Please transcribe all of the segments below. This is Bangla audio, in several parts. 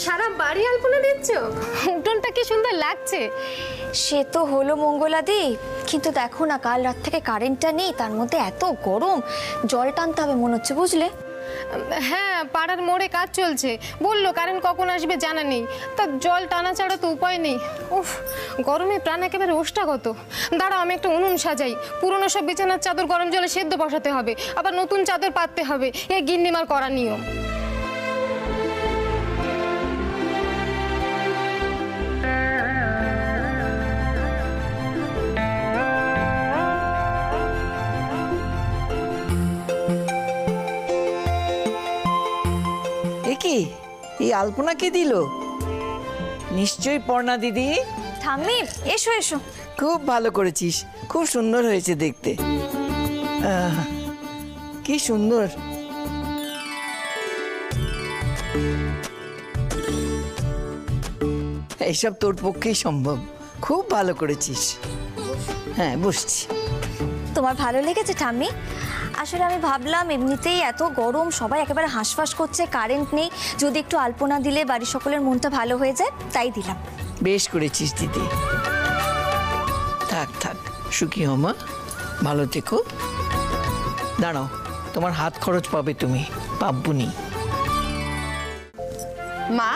সারা বাড়ি আলপনা দিচ্ছ, উঠোনটা কি সুন্দর লাগছে। সে তো হলো মঙ্গলাদি, কিন্তু দেখো না কাল রাত থেকে কারেন্টটা নেই, তার মধ্যে এত গরম, জল টানতে হবে মনে হচ্ছে, বুঝলে। হ্যাঁ, পাড়ার মোড়ে কাজ চলছে, বললো কারেন্ট কখন আসবে জানা নেই, তা জল টানা ছাড়া তো উপায় নেই। উফ, গরমে প্রাণ একেবারে ওষ্ঠাগত। দাঁড়াও আমি একটা উনুন সাজাই, পুরনো সব বিছানার চাদর গরম জলে সেদ্ধ বসাতে হবে, আবার নতুন চাদর পাততে হবে, এ গিন্নিমার করা নিয়ম। কি এই আলপনা কে দিল? নিশ্চয়ই পর্ণা দিদি। ঠাম্মি এসো এসো। খুব ভালো করেছিস, খুব সুন্দর হয়েছে দেখতে। কি সুন্দর। এইসব তোর পক্ষেই সম্ভব, খুব ভালো করেছিস। হ্যাঁ বসছি। তোমার ভালো লেগেছে ঠাম্মি? আসলে আমি ভাবলাম এমনিতেই এত গরম, সবাই একেবারে হাঁসফাঁস করছে, কারেন্ট নেই, যদি একটু আলপনা দিলে বাড়ির সকলের মনটা ভালো হয়ে যায়, তাই দিলাম। বেশ করেছিস দিদি। থাক থাক, সুখী হও মা, ভালো থেকো। দাঁড়াও, তোমার হাত খরচ পাবে তুমি, পাব্বুনি। মা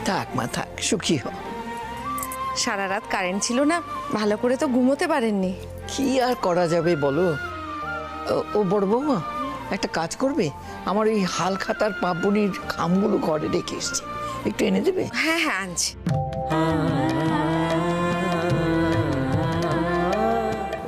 থাক মা থাক, সুখী হও। সারা রাত কারেন্ট ছিল না, ভালো করে তো ঘুমোতে পারেননি। কি আর করা যাবে বলো। ও বড় বৌমা, একটা কাজ করবে, আমার ওই হাল খাতার পাবনির খামগুলো ঘরে রেখে এসছি, একটু এনে দেবে? হ্যাঁ হ্যাঁ আনছি।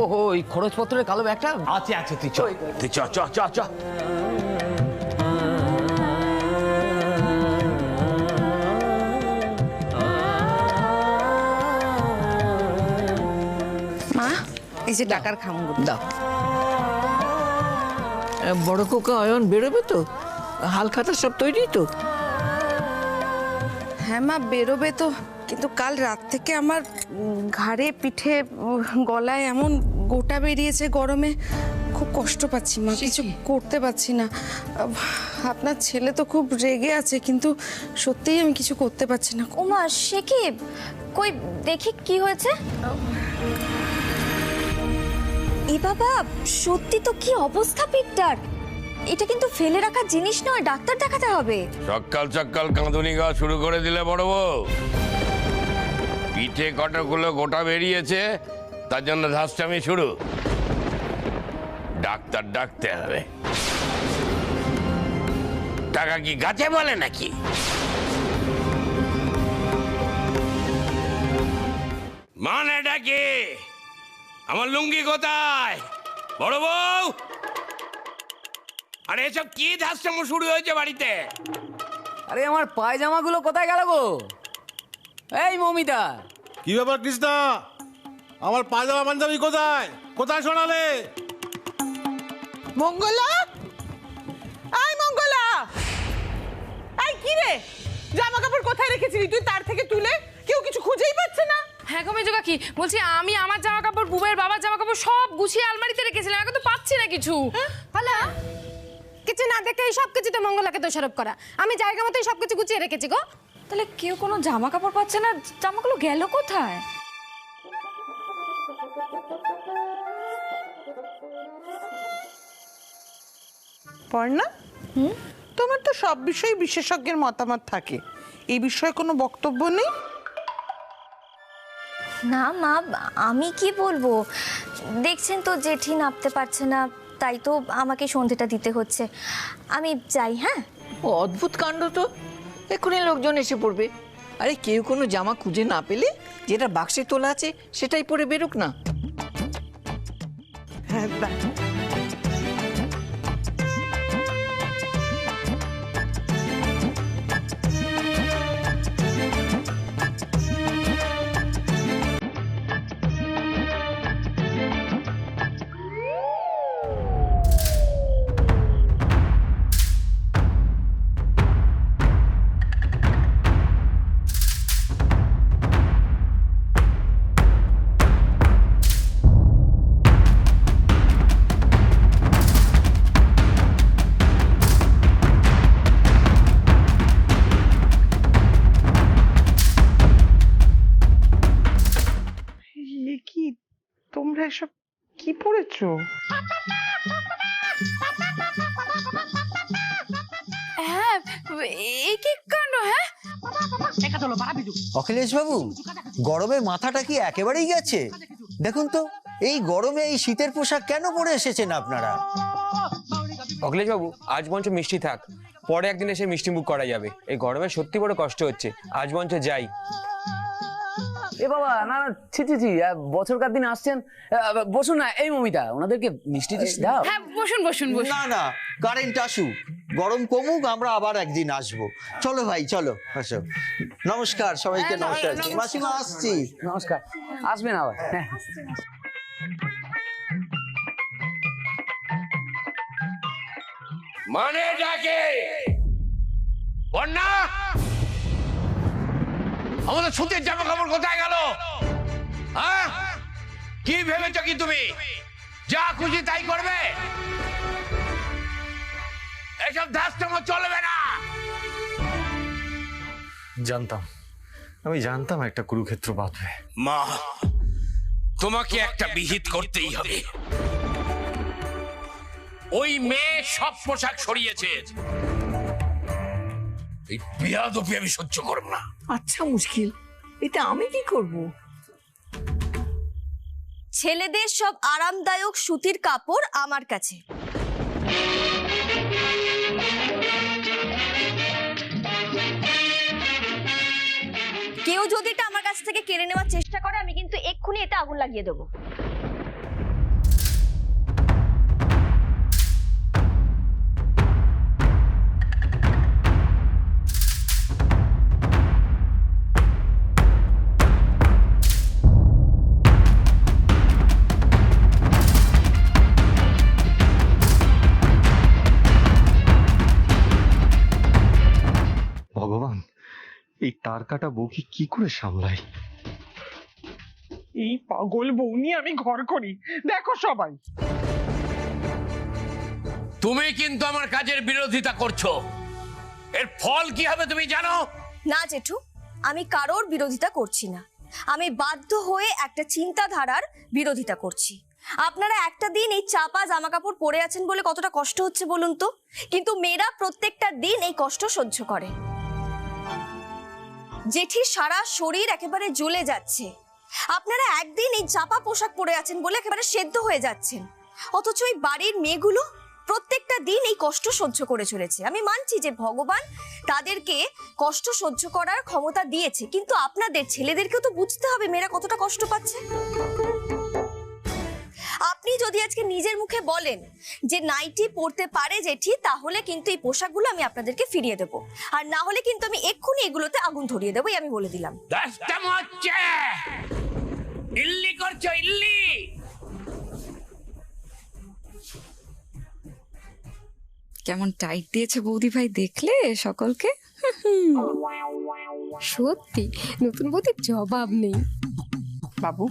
ওহো, এই খরচপত্রের কালো ব্যাগটা আছে আছে, তুই চ তুই চ চ চ চ। মা এই যে টাকার খামগুলো দাও। বড় কোকা অয়ন বেরোবে তো? হাল খাতা সব তৈরি তো? হ্যাঁ মা বেরোবে তো, কিন্তু কাল রাত থেকে আমার ঘাড়ে পিঠে গলায় এমন গোটা বেরিয়েছে গরমে, খুব কষ্ট পাচ্ছি মা, কিছু করতে পারছি না। আপনার ছেলে তো খুব রেগে আছে, কিন্তু সত্যিই আমি কিছু করতে পারছি না। ওমা সে কি, কই দেখি কি হয়েছে। এ বাবা, সত্যি তো কি অবস্থা পিঠটার, এটা কিন্তু ফেলে রাখার জিনিস নয়, ডাক্তার দেখাতে হবে। সকাল সকাল কাঁদুনি গাওয়া শুরু করে দিলে বড় বউ। পিঠে কতগুলো গোটা বেরিয়েছে, তার জন্য ধাস্তামি শুরু। ডাক্তার ডাকতে হবে। টাকা কি গাছে বলে নাকি? মানে ডাকে আমার লুঙ্গি কোথায় বড় বউ? আরে এসব কি ধাস্তাম শুরু হয়েছে বাড়িতে? আরে আমার পায়জামাগুলো কোথায় গেল গো? এই মৌমিতা। কি ব্যাপার কৃষ্ণা, আমার পায়জামা পাঞ্জাবি কোথায় কোথায় শোনালে? মঙ্গলা, আই মঙ্গলা, আই কি রে, জামা কাপড় কোথায় রেখেছিলি তুই? তার থেকে তুলে কেউ কিছু খুঁজেই পাচ্ছে না। হ্যাঁ গো মেজো কাকি, বলছি আমি আমার জামা কাপড়, বুবের বাবার জামা কাপড় সব গুছিয়ে আলমারিতে রেখেছিলাম, এখন তো পাচ্ছি না কিছু। হ্যালো, কিছু না দেখে সব কিছু তো মঙ্গলাকে দোষারোপ করা। আমি জায়গা মতোই সব কিছু গুছিয়ে রেখেছি গো। তাহলে কেউ কোনো জামা কাপড় পাচ্ছে না, জামাগুলো গেল কোথায়? পর্ণা, তোমার তো সব বিষয়ে বিশেষজ্ঞের মতামত থাকে, এই বিষয়ে কোনো বক্তব্য নেই? না মা, আমি কি বলবো, দেখছেন তো জেঠি নাপতে পারছে না, তাই তো আমাকে সন্ধেটা দিতে হচ্ছে। আমি যাই। হ্যাঁ, ও অদ্ভুত কাণ্ড তো, এক্ষুনি লোকজন এসে পড়বে। আরে কেউ কোনো জামা খুঁজে না পেলে যেটা বাক্সে তোলা আছে সেটাই পরে বেরোক না। হ্যাঁ, করেছো? হ্যাঁ, এই কি কাণ্ড? হ্যাঁ, অখিলেশ বাবু, গরমে মাথাটা কি একেবারেই গেছে? দেখুন তো, এই গরমে এই শীতের পোশাক কেন পরে এসেছেন আপনারা? অখিলেশ বাবু, আজ মঞ্চ মিষ্টি থাক, পরে একদিন এসে মিষ্টি মুখ করা যাবে। এই গরমে সত্যি বড় কষ্ট হচ্ছে, আজ মঞ্চ যাই। এ বাবা, না না, ছি ছি ছি, বছরকার দিন আসছেন, বসুন না। এই মমিতা, ওনাদেরকে মিষ্টি টিষ্টি দাও। হ্যাঁ, বসুন বসুন বসুন। না না, কারেন্ট আসুক, গরম কমুক, আমরা আবার একদিন আসবো। চলো ভাই, চলো, আসো। নমস্কার সবাইকে, নমস্কার। মাসিমা, আসছি। নমস্কার, আসবেন আবার। হ্যাঁ, মানে ডাকে বন্যা, আমাদের সুতির জামা কাপড় কোথায় গেল? হ্যাঁ, কি ভেবেছো কি তুমি যা খুশি তাই করবে? এসব ধাস্তাম চলবে না। আমি জানতাম একটা কুরুক্ষেত্র বাঁধবে। মা, তোমাকে একটা বিহিত করতেই হবে। ওই মেয়ে সব পোশাক সরিয়েছে, এই বেয়াদবি আমি সহ্য করব না। আচ্ছা মুশকিল, এটা আমি কি করব? ছেলেদের সব আরামদায়ক সুতির কাপড় আমার কাছে। কেউ যদি এটা আমার কাছ থেকে কেড়ে নেওয়ার চেষ্টা করে, আমি কিন্তু এক্ষুনি এটা আগুন লাগিয়ে দেবো। ভগবান, এই তার কাটা বউকে কি করে সামলাই? এই পাগল বউ নিয়ে আমি ঘর করি, দেখো সবাই। তুমি কিন্তু আমার কাজের বিরোধিতা করছো, এর ফল কি হবে তুমি জানো? না জেঠু, আমি কারোর বিরোধিতা করছি না, আমি বাধ্য হয়ে একটা চিন্তাধারার বিরোধিতা করছি। আপনারা একটা দিন এই চাপা জামা কাপড় পরে আছেন বলে কতটা কষ্ট হচ্ছে বলুন তো, কিন্তু মেয়েরা প্রত্যেকটা দিন এই কষ্ট সহ্য করে। জেঠির সারা শরীর একেবারে জ্বলে যাচ্ছে, আপনারা একদিন এই চাপা পোশাক পরে আছেন বলে একেবারে সেদ্ধ হয়ে যাচ্ছেন, অথচ এই বাড়ির মেয়েগুলো প্রত্যেকটা দিন এই কষ্ট সহ্য করে চলেছে। আমি মানছি যে ভগবান তাদেরকে কষ্ট সহ্য করার ক্ষমতা দিয়েছে, কিন্তু আপনাদের ছেলেদেরকেও তো বুঝতে হবে মেয়েরা কতটা কষ্ট পাচ্ছে। আপনি যদি আজকে নিজের মুখে বলেন যে নাইটি পরতে পারে জেঠি, তাহলে কিন্তু এই পোশাকগুলো আমি আপনাদেরকে ফিরিয়ে দেব, আর না হলে কিন্তু আমি এক্ষুনি এগুলোতে আগুন ধরিয়ে দেবো, আমি বলে দিলাম। দাস্তাম হচ্ছে, ইল্লি করছো, ইল্লি। কেমন টাইট দিয়েছে বৌদি ভাই, দেখলে সকলকে? সত্যি নতুন বৌদির জবাব নেই। বাবু,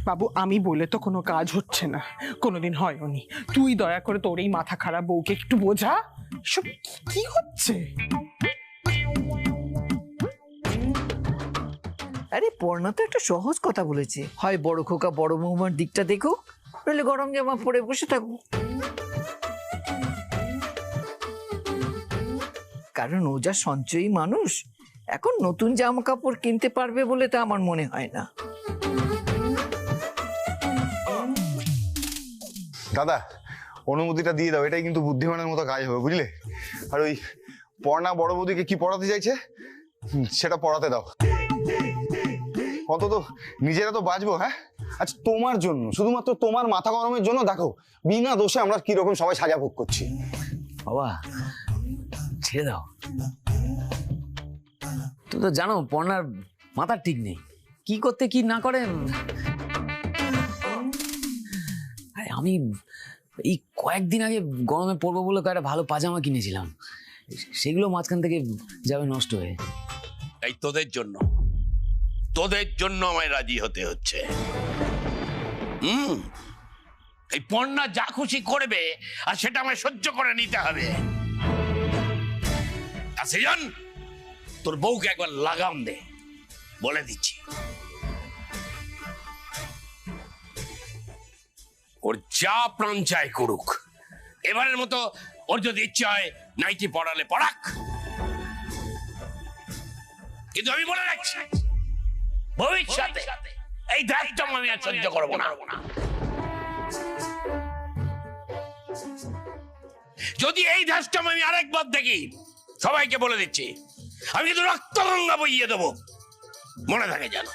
বাবু, আমি বলে তো কোনো কাজ হচ্ছে না, কোনোদিন হয়নি। তুই দয়া করে তোর এই মাথা খারাপ বউকে একটু বোঝা, সব কি হচ্ছে। আরে পর্ণা তো একটা সহজ কথা বলেছে, হয় বড় খোকা বড় বৌমার দিকটা দেখো, নইলে গরম জামা পরে বসে থাকো। কারণ ও যা সঞ্চয়ী মানুষ, এখন নতুন জামা কাপড় কিনতে পারবে বলে তা আমার মনে হয় না। দাদা, অনুমতিটা দিয়ে দাও, এটাই কিন্তু বুদ্ধিমানের মতো কাজ হবে, বুঝলে? আর ওই পর্ণা বড় বৌদিকে কি পড়াতে চাইছে সেটা পড়াতে দাও, অন্তত নিজেরা তো বাঁচবো। হ্যাঁ, আচ্ছা, তোমার জন্য, শুধুমাত্র তোমার মাথা গরমের জন্য দেখো বিনা দোষে আমরা কিরকম সবাই সাজা ভোগ করছি। বাবা, ছেড়ে দাও। তুমি তো জানো পর্ণার মাথার ঠিক নেই, কি করতে কি না করে। আমি এই কয়েকদিন আগে গরমে পরবো বলে কয়েকটা ভালো পাজামা কিনেছিলাম, সেগুলো মাঝখান থেকে যাবে নষ্ট হয়ে। এই তোদের জন্য আমায় রাজি হতে হচ্ছে। এই পর্ণা যা খুশি করবে আর সেটা আমায় সহ্য করে নিতে হবে। আর সেজন, তোর বউকে একবার লাগাম দে, বলে দিচ্ছি। ওর যা প্রাণ চায় করুক। এবারের মতো ওর যদি ইচ্ছে হয় নাইটি পড়ালে পড়াক, কিন্তু আমি বলে রাখছি ভবিষ্যতে এই দায়িত্ব আমি আর সহ্য করবো না। যদি এই ধাসটা আমি আরেকবার দেখি, সবাইকে বলে দিচ্ছি আমি কিন্তু রক্তগঙ্গা বইয়ে দেবো, মনে থাকে যেন।